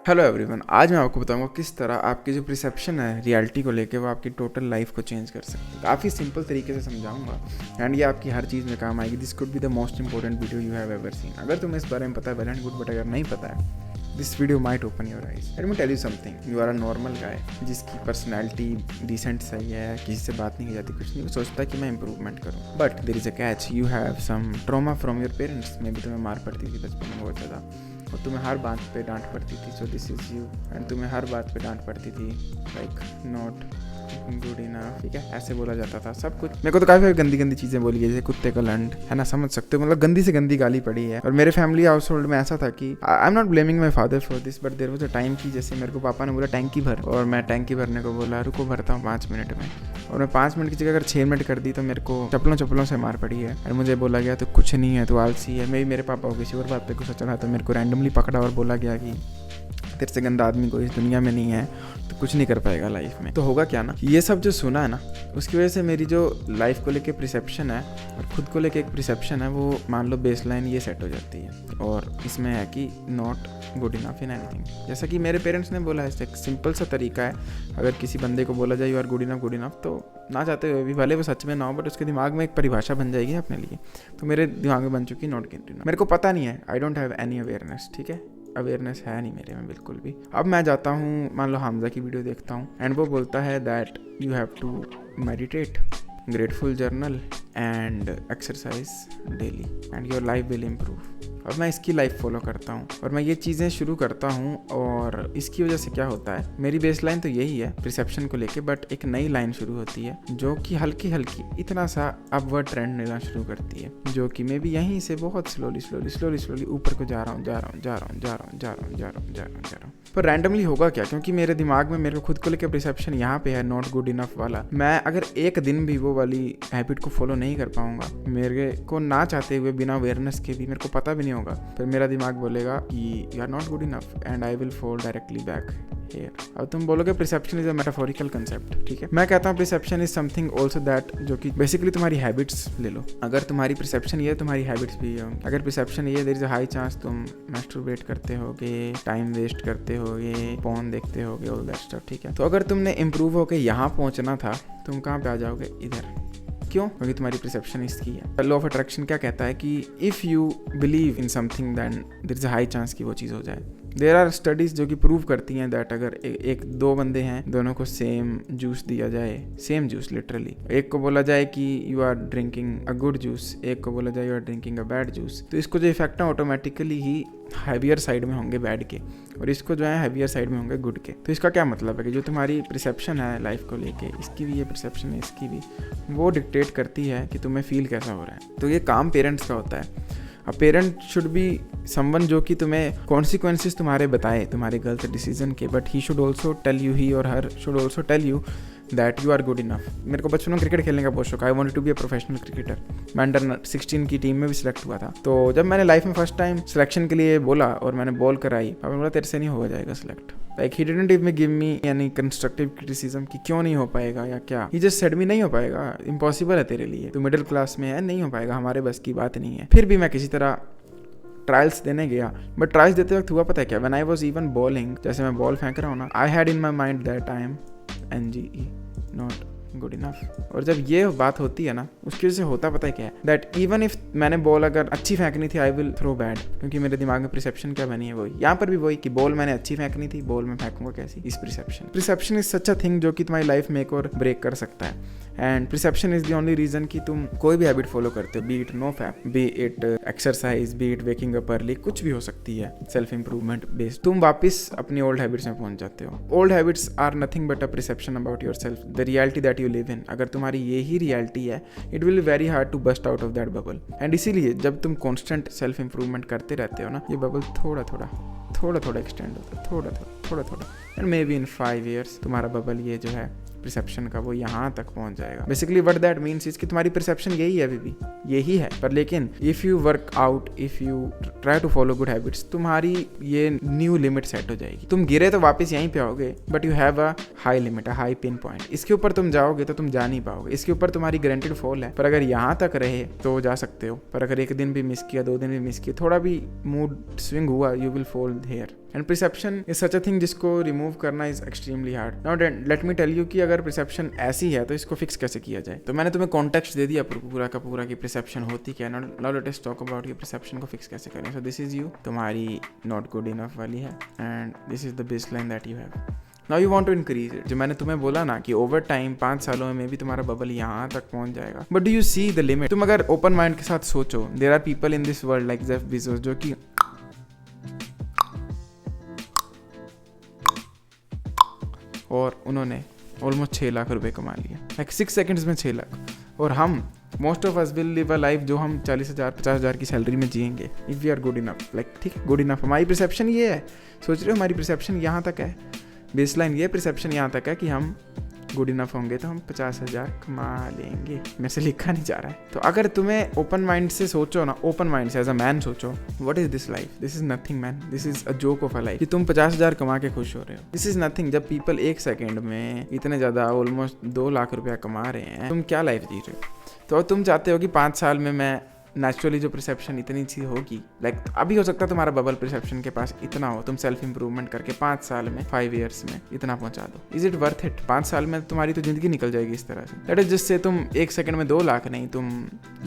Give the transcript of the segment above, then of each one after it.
Hello everyone, आज मैं आपको बताऊंगा किस तरह आपकी जो परसेप्शन है रियलिटी को लेके वो आपकी टोटल लाइफ को चेंज कर सकती है। काफ़ी सिंपल तरीके से समझाऊंगा एंड ये आपकी हर चीज़ में काम आएगी। This could be the most important video you have ever seen. अगर तुम्हें इस बारे में पता है वेल एंड गुड, बट अगर नहीं पता है this video might open your eyes. Let me tell you something, you are a normal guy जिसकी पर्सनैलिटी डिसेंट सही है, किसी से बात नहीं की जाती, कुछ नहीं, वो सोचता है कि मैं इंप्रूवमेंट करूँ। But there is a catch, you have some trauma from your parents. Maybe तुम्हें मार पड़ती थी बचपन में बहुत ज़्यादा, और तुम्हें हर बात पे डांट पड़ती थी, so this is you. And तुम्हें हर बात पे डांट पड़ती थी, लाइक नॉट गुड इनफ, ठीक है, ऐसे बोला जाता था सब कुछ। मेरे को तो काफ़ी गंदी गंदी चीज़ें बोली गई, जैसे कुत्ते का लंड, है ना, समझ सकते हो, मतलब गंदी से गंदी गाली पड़ी है। और मेरे फैमिली हाउस होल्ड में ऐसा था कि I am not blaming my father for this, but there was a time की जैसे मेरे को पापा ने बोला टैंकी भर, और मैं टैंकी भरने को बोला रुको भरता हूँ 5 मिनट में, और मैं 5 मिनट की जगह अगर 6 मिनट कर दी तो मेरे को चप्पलों से मार पड़ी है। और मुझे बोला गया तो कुछ नहीं है, तो आलसी है। मेरे पापा को किसी और बात पे गुस्सा चढ़ा तो मेरे को रैंडमली पकड़ा और बोला गया कि तेरे से गंदा आदमी कोई इस दुनिया में नहीं है, तो कुछ नहीं कर पाएगा लाइफ में। तो होगा क्या ना, ये सब जो सुना है ना, उसकी वजह से मेरी जो लाइफ को लेके परसेप्शन है और खुद को लेके एक परसेप्शन है, वो मान लो बेसलाइन ये सेट हो जाती है। और इसमें है कि not good enough in anything. जैसा कि मेरे पेरेंट्स ने बोला है, एक सिंपल सा तरीका है, अगर किसी बंदे को बोला जाए यू आर गुड इनफ, तो ना चाहते हुए भी, भले वो सच में ना हो, बट उसके दिमाग में एक परिभाषा बन जाएगी अपने लिए। तो मेरे दिमाग में बन चुकी नॉट गुड इनफ। मेरे को पता नहीं है, I don't have any awareness, ठीक है, अवेयरनेस है नहीं मेरे में बिल्कुल भी। अब मैं जाता हूँ, मान लो हमजा की वीडियो देखता हूँ एंड वो बोलता है that you have to meditate, grateful journal and exercise daily and your life will improve. और मैं इसकी लाइफ फॉलो करता हूँ और मैं ये चीज़ें शुरू करता हूँ, और इसकी वजह से क्या होता है, मेरी बेसलाइन तो यही है परसेप्शन को लेके, बट एक नई लाइन शुरू होती है जो कि हल्की हल्की इतना सा अपवर्ड ट्रेंड लेना शुरू करती है, जो कि मैं भी यहीं से बहुत स्लोली ऊपर को जा रहा हूँ। पर रैंडमली होगा क्या, क्योंकि मेरे दिमाग में मेरे को खुद को लेकर परसेप्शन यहाँ पे है नॉट गुड इनफ वाला। मैं अगर एक दिन भी वो वाली हैबिट को फॉलो नहीं कर पाऊंगा, मेरे को ना चाहते हुए, बिना अवेयरनेस के भी, मेरे को पता भी नहीं होगा, फिर मेरा दिमाग बोलेगा कि you are not good enough and I will fall directly back here. अब तुम बोलोगे perception is a metaphorical concept, ठीक है, मैं कहता हूँ perception is something also that, जो कि बेसिकली तुम्हारी हैबिट्स ले लो। अगर तुम्हारी परसेप्शन ये, तुम्हारी हैबिट्स भी है। अगर परसेप्शन ये, there is a high chance तुम मैस्टरबेट करते होगे, टाइम वेस्ट करते होगे, फोन देखते होगे, ऑल दैट स्टफ, ठीक है। तो अगर तुमने इंप्रूव होके यहाँ पहुँचना था, तुम कहाँ पे आ जाओगे, इधर। क्यों? क्योंकि तुम्हारी परसेप्शन इसकी है। लॉ ऑफ अट्रैक्शन क्या कहता है कि if you believe in something then there is a high chance कि वो चीज़ हो जाए। देयर आर स्टडीज़ जो कि प्रूव करती हैं दैट अगर एक दो बंदे हैं, दोनों को सेम जूस दिया जाए, सेम जूस लिटरली, एक को बोला जाए कि you are drinking a good juice, एक को बोला जाए you are drinking a bad juice, तो इसको जो इफेक्ट है ऑटोमेटिकली ही हैवियर साइड में होंगे बैड के, और इसको जो है हैवियर साइड में होंगे गुड के। तो इसका क्या मतलब है कि जो तुम्हारी परसेप्शन है लाइफ को लेके, इसकी भी ये परसेप्शन है, इसकी भी, वो डिक्टेट करती है कि तुम्हें फील कैसा हो रहा है। तो ये काम पेरेंट्स का होता है। A parent should be someone जो कि तुम्हें कॉन्सिक्वेंसेस तुम्हारे बताए तुम्हारे गलत डिसीजन के, but he should also tell you, he और her should also tell you that you are good enough. मेरे को बचपन में क्रिकेट खेलने का बहुत शौक, I wanted to be a professional cricketer. मैं अंडर 16 की टीम में भी सिलेक्ट हुआ था। तो जब मैंने लाइफ में फर्स्ट टाइम सिलेक्शन के लिए बोला और मैंने बॉल कराई, पापा ने बोला तेरे से नहीं हो जाएगा select. Like he didn't even give me any constructive criticism कि क्यों नहीं हो पाएगा या क्या, ही जस्ट सेड मी नहीं हो पाएगा, इम्पॉसिबल है तेरे लिए, तू मिडिल क्लास में है, नहीं हो पाएगा, हमारे बस की बात नहीं है। फिर भी मैं किसी तरह ट्रायल्स देने गया, बट ट्रायल्स देते वक्त हुआ पता है क्या, when I was even bowling, जैसे मैं बॉल फेंक रहा हूँ ना, I had in my mind that I am NGE not good enough. और जब ये बात होती है ना, उसकी वजह से होता पता है क्या है, दैट इवन इफ मैंने बॉल अगर अच्छी फेंकनी थी, आई विल थ्रो बैड, क्योंकि मेरे दिमाग में परसेप्शन क्या बनी है वही, यहाँ पर भी वही कि बॉल मैंने अच्छी फेंकनी थी, बॉल में फेंकूंगा कैसी, इस perception is such a thing जो कि तुम्हारी लाइफ में एक और ब्रेक कर सकता है। And perception is the only reason कि तुम कोई भी हैबिट फॉलो करते हो, be it no fap, be it exercise, be it waking up early, कुछ भी हो सकती है सेल्फ इंप्रूवमेंट बेस्ड, तुम वापस अपनी ओल्ड हैबिट्स में पहुंच जाते हो। Old habits are nothing but a perception about yourself, the reality that you live in. अगर तुम्हारी ये ही रियलिटी है, it will be very hard to bust out of that bubble. And इसीलिए जब तुम कॉन्स्टेंट सेल्फ इंप्रूवमेंट करते रहते हो ना, ये बबल थोड़ा थोड़ा एक्सटेंड होता है, थोड़ा, and may be in 5 years तुम्हारा बबल ये जो है परसेप्शन का, वो यहाँ तक पहुँच जाएगा। Basically what that means is कि तुम्हारी परसेप्शन यही है, अभी भी यही है, पर लेकिन if you work out, if you try to follow good habits, तुम्हारी ये न्यू लिमिट सेट हो जाएगी। तुम गिरे तो वापस यहीं पे आओगे, but you have a high limit, a high pin point. इसके ऊपर तुम जाओगे तो तुम जा नहीं पाओगे, इसके ऊपर तुम्हारी गारंटेड फॉल है, पर अगर यहाँ तक रहे तो जा सकते हो, पर अगर एक दिन भी मिस किया, 2 दिन भी मिस किया, थोड़ा भी मूड स्विंग हुआ, you will fall here. And perception is such a thing जिसको रिमूव करना is extremely hard. Now let me tell you कि अगर परसेप्शन ऐसी है तो इसको फिक्स कैसे किया जाए। तो मैंने तुम्हें कॉन्टेक्स्ट दे दिया पूरा का पूरा कि परसेप्शन होती क्या है। Now let us talk about ये परसेप्शन को फिक्स कैसे करें। सो दिस इज यू, तुम्हारी नॉट गुड इनफ वाली है, and this is the baseline that you have. Now you want to increase it. जो मैंने तुम्हें बोला ना कि ओवर टाइम 5 सालों में भी तुम्हारा बबल यहाँ तक पहुंच जाएगा, but do you see the limit. तुम अगर ओपन माइंड के साथ सोचो, there are people in this world like Jeff Bezos जो कि और उन्होंने ऑलमोस्ट 6 लाख रुपए कमा लिए, लाइक 6 सेकंड्स में 6 लाख। और हम most of us will live a life जो हम 40,000 50,000 की सैलरी में जिएंगे if we are good enough. Like ठीक है, गुड इनफ हमारी परसेप्शन ये है। सोच रहे हो हमारी परसेप्शन यहाँ तक है, बेसलाइन ये परसेप्शन यहाँ तक है कि हम गुड इनफ होंगे तो हम 50,000 कमा लेंगे। मेरे से लिखा नहीं जा रहा है। तो अगर तुम्हें ओपन माइंड से सोचो ना, ओपन माइंड से एज अ मैन सोचो, what is this life, this is nothing man, this is a joke of a life कि तुम 50,000 कमा के खुश हो रहे हो। This is nothing. जब पीपल 1 सेकेंड में इतने ज़्यादा ऑलमोस्ट 2 लाख रुपया कमा रहे हैं, तुम क्या लाइफ जी रहे हो। तो तुम चाहते हो कि 5 साल में मैं नेचुरली जो परसेप्शन इतनी सी होगी, लाइक अभी हो सकता है तुम्हारा बबल परसेप्शन के पास इतना हो, तुम सेल्फ इंप्रूवमेंट करके 5 साल में 5 ईयर्स में इतना पहुंचा दो। Is it worth it? 5 साल में तुम्हारी तो जिंदगी निकल जाएगी इस तरह से। दैट इज जिससे तुम 1 सेकंड में 2 लाख नहीं, तुम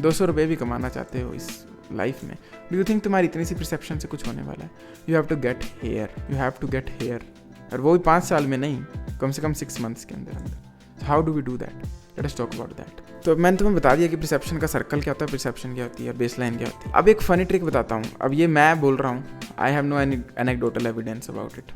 200 रुपये भी कमाना चाहते हो इस लाइफ में। डू यू थिंक तुम्हारी इतनी सी परसेप्शन से कुछ होने वाला है? You have to get here, you have to get here, और वो भी 5 साल में नहीं, कम से कम 6 मंथ्स के अंदर। How do we do that? Let us talk about that. तो मैंने तुम्हें बता दिया कि परसेप्शन का सर्कल क्या होता है, परसेप्शन क्या होती है, बेसलाइन क्या होती है। अब एक फनी ट्रिक बताता हूँ। अब ये मैं बोल रहा हूँ, I have no anecdotal evidence about it.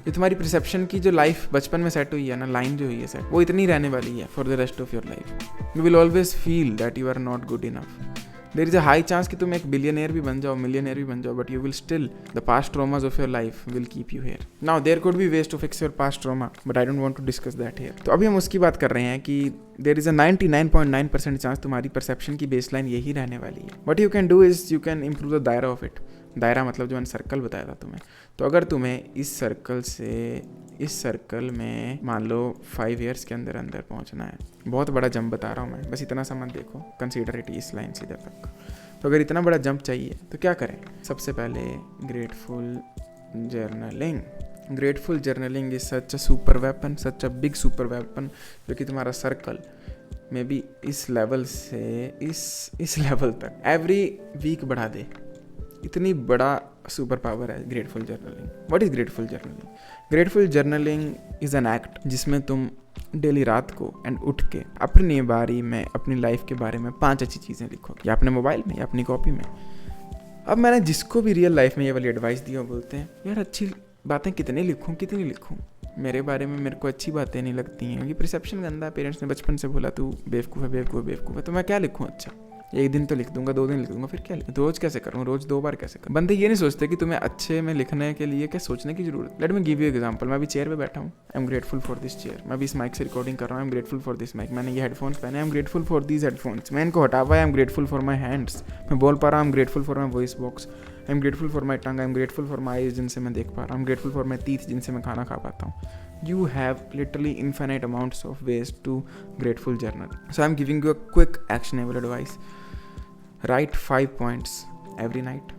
ये तुम्हारी परसेप्शन की जो लाइफ बचपन में सेट हुई है ना, लाइन जो हुई है सेट, वो इतनी रहने वाली है for the rest of your life. You will always feel that you are not good enough. There is a high chance कि तुम एक बिलियनियर भी बन जाओ, मिलियनियर भी बन जाओ, but you will still the past traumas of your life will keep you here. Now there could be ways to fix your past trauma, but I don't want to discuss that here. तो अभी हम उसकी बात कर रहे हैं कि there is a 99.9% chance तुम्हारी परसेप्शन की बेसलाइन यही रहने वाली है। What you can do is you can improve the दायरा ऑफ इट। दायरा मतलब जो मैंने सर्कल बताया था तुम्हें। तो अगर तुम्हें इस सर्कल में मान लो 5 ईयर्स के अंदर अंदर पहुंचना है, बहुत बड़ा जंप बता रहा हूँ मैं, बस इतना सा मत देखो, कंसीडर इट इस लाइन सीधा तक। तो अगर इतना बड़ा जंप चाहिए तो क्या करें? सबसे पहले grateful journaling. Grateful journaling is such a super weapon, such a big super weapon, जो कि तुम्हारा सर्कल में भी इस लेवल से इस लेवल तक एवरी वीक बढ़ा दे। इतनी बड़ा सुपर पावर है grateful journaling. What is grateful journaling? Grateful journaling is an act जिसमें तुम डेली रात को एंड उठ के अपनी बारी में अपनी लाइफ के बारे में 5 अच्छी चीज़ें लिखो, या अपने मोबाइल में या अपनी कॉपी में। अब मैंने जिसको भी रियल लाइफ में ये वाली एडवाइस दी, वो बोलते हैं यार अच्छी बातें कितनी लिखूं, मेरे बारे में मेरे को अच्छी बातें नहीं लगती हैं, क्योंकि परसेप्शन गंदा। पेरेंट्स ने बचपन से बोला तू बेवकूफ़ है, तो मैं क्या लिखूँ? अच्छा 1 दिन तो लिख दूंगा, 2 दिन लिख दूंगा, फिर क्या लिखूँ? रोज कैसे करूँ? रोज 2 बार कैसे करूँ? बंदे ये नहीं सोचते कि तुम्हें अच्छे में लिखने के लिए क्या सोचने की जरूरत। Let me give you example. मैं अभी चेयर पे बैठा हूँ, I am grateful for this chair. मैं अभी इस माइक से रिकॉर्डिंग कर रहा हूँ, I am grateful for this mic. मैंने ये हेडफोन्स पहने, I am grateful for these headphones. मैं इनको हटा पाया, I am grateful for my hands. मैं बोल पा रहा हूँ, I am grateful for my voice box. I am grateful for my tongue, I am grateful for my eyes जिनसे मैं देख पा रहा हूँ। I am grateful for my teeth जिनसे मैं खाना खा पाता हूँ। You have literally infinite amounts of ways to grateful journal. So I'm giving you a quick actionable advice. Write 5 points every night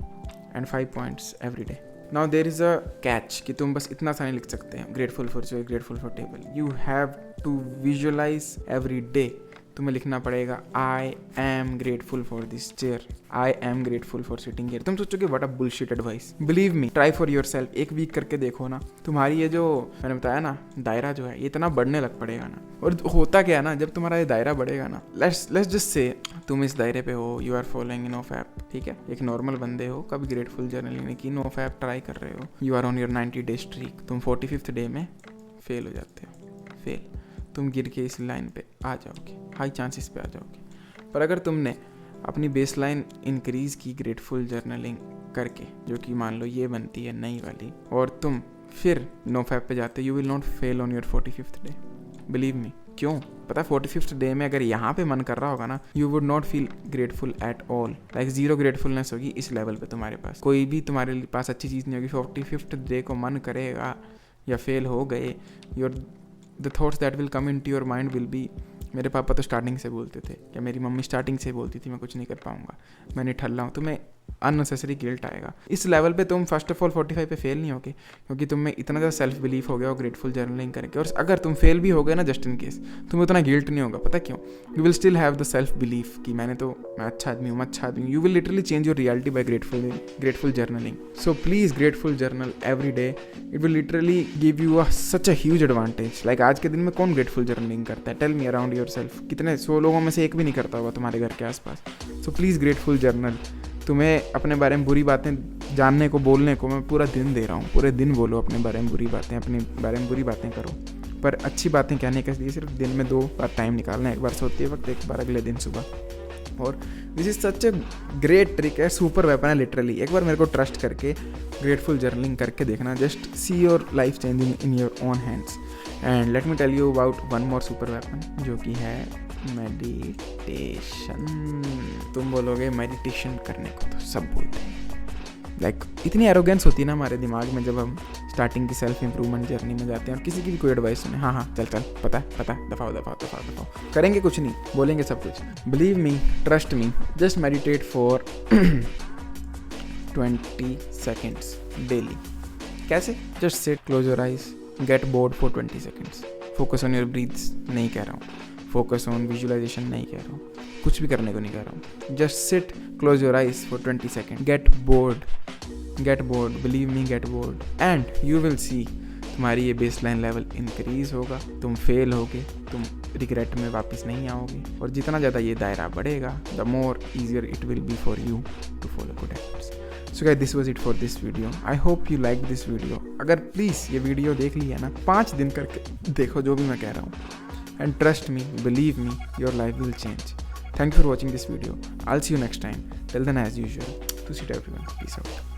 and 5 points every day. Now there is a catch कि तुम बस इतना सा नहीं लिख सकते हैं grateful for chair, grateful for table. You have to visualize every day. तुम्हें लिखना पड़ेगा I am grateful for this chair. I am grateful for sitting here. तुम सोचोगे what a bullshit advice. Believe me, try for yourself. 1 week करके देखो ना, तुम्हारी ये जो मैंने बताया ना दायरा जो है ये इतना बढ़ने लग पड़ेगा ना। और होता क्या है ना, जब तुम्हारा ये दायरा बढ़ेगा ना, let's just say तुम इस दायरे पे हो, you are following NoFap, ठीक है, एक नॉर्मल बंदे हो, कभी ग्रेटफुल जर्नलिंग नहीं की, NoFap ट्राई कर रहे हो, you are on your 90 day streak, तुम 45th डे में फेल हो जाते हो, फेल, तुम गिर के इस लाइन पे आ जाओगे, हाई चांसेस पे आ जाओगे। पर अगर तुमने अपनी बेसलाइन इंक्रीज़ की ग्रेटफुल जर्नलिंग करके, जो कि मान लो ये बनती है नई वाली, और तुम फिर NoFap पे जाते, you will not fell on your 45th day. Believe me. क्यों पता? 45th डे में अगर यहाँ पे मन कर रहा होगा ना, you would not feel grateful at all, like 0 gratefulness होगी इस लेवल पे तुम्हारे पास। कोई भी तुम्हारे पास अच्छी चीज़ नहीं होगी। 45th डे को मन करेगा या फेल हो गए, your the thoughts that will come into your mind will be, मेरे पापा तो स्टार्टिंग से बोलते थे, या मेरी मम्मी स्टार्टिंग से बोलती थी मैं कुछ नहीं कर पाऊँगा, मैं निठल्ला हूँ। तुम्हें अननेसेसरी गिल्ट आएगा। इस लेवल पे तुम फर्स्ट ऑफ ऑल 45 पे फेल नहीं होगे, क्योंकि तुम में इतना ज़्यादा सेल्फ बिलीफ हो गया और ग्रेटफुल जर्नलिंग करके। और अगर तुम फेल भी हो गए ना, जस्ट इन केस, तुम्हें उतना गिल्ट नहीं होगा। पता क्यों? You will still have the self belief कि मैं अच्छा आदमी हूँ, मैं अच्छा आदमी हूँ। You will literally change your reality by grateful journaling. So please grateful journal every day. It will literally give you such a huge advantage. Like आज के दिन में कौन ग्रेटफुल जर्नलिंग करता है? Tell me around your self. कितने 100 लोगों में से एक भी नहीं करता होगा तुम्हारे घर के आसपास। सो प्लीज़ ग्रेटफुल जर्नल। तुम्हें अपने बारे में बुरी बातें जानने को, बोलने को मैं पूरा दिन दे रहा हूँ। पूरे दिन बोलो अपने बारे में बुरी बातें, अपने बारे में बुरी बातें करो, पर अच्छी बातें कहने के लिए सिर्फ दिन में 2 बार टाइम निकालना है। एक बार सोते वक्त, एक बार अगले दिन सुबह। और this is such a great trick है, सुपर वेपन है लिटरली। एक बार मेरे को ट्रस्ट करके ग्रेटफुल जर्नलिंग करके देखना। Just see your life changing in your own hands. And let me tell you about one more super weapon, जो कि है मेडिटेशन। तुम बोलोगे मेडिटेशन करने को तो सब बोलते हैं। लाइक इतनी एरोगेंस होती है ना हमारे दिमाग में जब हम स्टार्टिंग की सेल्फ इंप्रूवमेंट जर्नी में जाते हैं और किसी की भी कोई एडवाइस सुने, हाँ चल पता है, दफाओ, करेंगे कुछ नहीं, बोलेंगे सब कुछ। Believe me, trust me, just meditate for 20 seconds daily. कैसे? Just sit, close your eyes, get bored for 20 seconds, focus on your breaths नहीं कह रहा हूँ, फोकस ऑन विजुअलाइजेशन नहीं कह रहा हूँ, कुछ भी करने को नहीं कह रहा हूँ। Just sit, close your eyes for 20 seconds, get bored, believe me, get bored, and you will see तुम्हारी ये बेसलाइन लेवल इंक्रीज होगा। तुम फेल होगे, तुम रिग्रेट में वापस नहीं आओगे, और जितना ज़्यादा ये दायरा बढ़ेगा, the more easier it will be for you to follow good habits. So guys, this was it for this video. I hope you like this video. अगर प्लीज़ ये वीडियो देख लिया ना, 5 दिन करके देखो जो भी मैं कह रहा हूँ, and trust me, believe me, your life will change. Thank you for watching this video. I'll see you next time. Till then, as usual, to see everyone. Peace out.